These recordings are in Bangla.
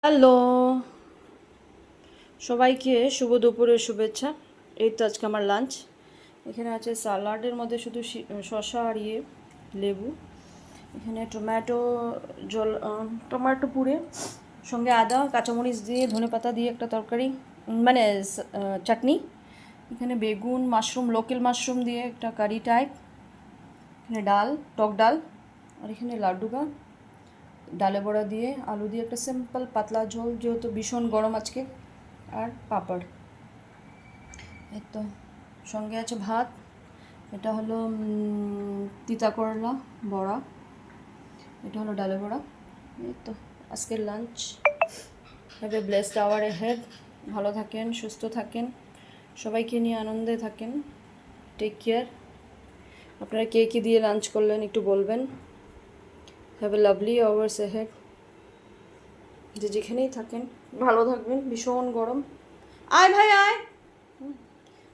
হ্যালো, সবাইকে শুভ দুপুরের শুভেচ্ছা। এই তো আজকে আমার লাঞ্চ। এখানে আছে সালাডের মধ্যে শুধু শসা আর লেবু। এখানে টমেটো পুড়ে সঙ্গে আদা কাঁচামরিচ দিয়ে ধনেপাতা দিয়ে একটা তরকারি, মানে চাটনি। এখানে বেগুন মাশরুম, লোকাল মাশরুম দিয়ে একটা কারি টাইপ। এখানে ডাল, টক ডাল। আর এখানে লাড্ডুকা ডালে বড়া দিয়ে আলু দিয়ে একটা সিম্পল পাতলা ঝোল, যেহেতু ভীষণ গরম আজকে। আর পাঁপড়। এই তো সঙ্গে আছে ভাত। এটা হলো তিতা করলা বড়া। এটা হলো ডালে বড়া। এই তো আজকের lunch. Have a blessed hour head. ভালো থাকেন, সুস্থ থাকেন, সবাইকে নিয়ে আনন্দে থাকেন। Take care. আপনারা কে কী দিয়ে লাঞ্চ করলেন একটু বলবেন। Have a lovely hours head. যে যেখানেই থাকেন ভালো থাকবেন, ভীষণ গরম। আয় ভাই আয়।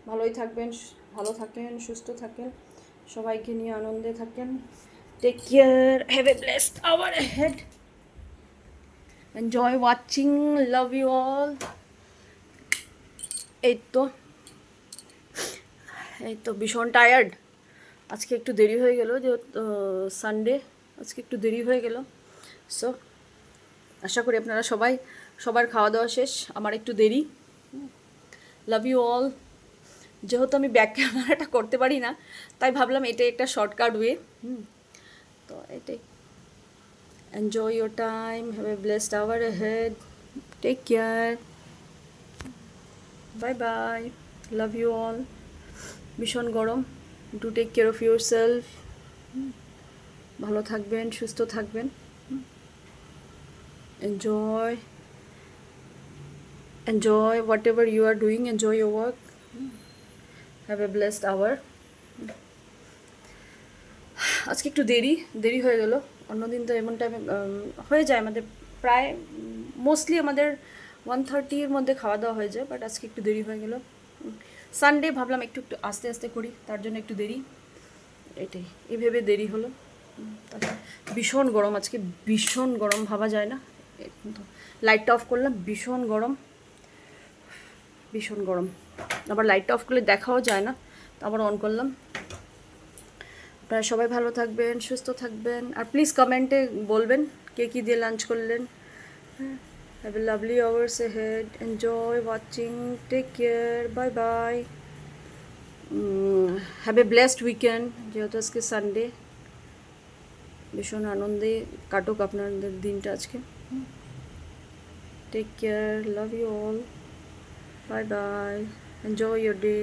ভালোই থাকবেন, ভালো থাকেন, সুস্থ থাকেন, সবাইকে নিয়ে আনন্দে থাকেন। Take care, have a blessed hour head, enjoy watching, love you all. এই তো ভীষণ টায়ার্ড। আজকে একটু দেরি হয়ে গেল, যেহেতু সানডে, আজকে একটু দেরি হয়ে গেল। সো আশা করি আপনারা সবার খাওয়া দাওয়া শেষ, আমার একটু দেরি। Love you all. যেহেতু আমি ব্যাক ক্যামেরাটা করতে পারি না, তাই ভাবলাম এটাই একটা শর্টকাট ওয়ে। তো এটাই। Enjoy your time, have a blessed hour head, take care, bye bye, love you all. ভীষণ গরম, do take care of yourself. ভালো থাকবেন, সুস্থ থাকবেন। Enjoy whatever you are doing, enjoy your work, have a blessed hour. আজকে একটু দেরি হয়ে গেল। অন্যদিন তো এমন টাইমে হয়ে যায় আমাদের, প্রায় মোস্টলি আমাদের 1:30-র মধ্যে খাওয়া দাওয়া হয়ে যায়, বাট আজকে একটু দেরি হয়ে গেল। সানডে ভাবলাম একটু আস্তে আস্তে করি, তার জন্য একটু দেরি। এটাই, এই ভেবে দেরি হলো। ভীষণ গরম আজকে, ভীষণ গরম, ভাবা যায় না। লাইটটা অফ করলাম, ভীষণ গরম, ভীষণ গরম। আবার লাইটটা অফ করলে দেখাও যায় না, তো আবার অন করলাম। আপনারা সবাই ভালো থাকবেন, সুস্থ থাকবেন, আর প্লিজ কমেন্টে বলবেন কে কী দিয়ে লাঞ্চ করলেন। Have a lovely hours head, enjoy watching, take care, bye bye. Have a blessed weekend, যেহেতু আজকে সানডে। ভীষণ আনন্দে কাটুক আপনাদের দিনটা আজকে। Take care, love you all, bye bye, enjoy your day.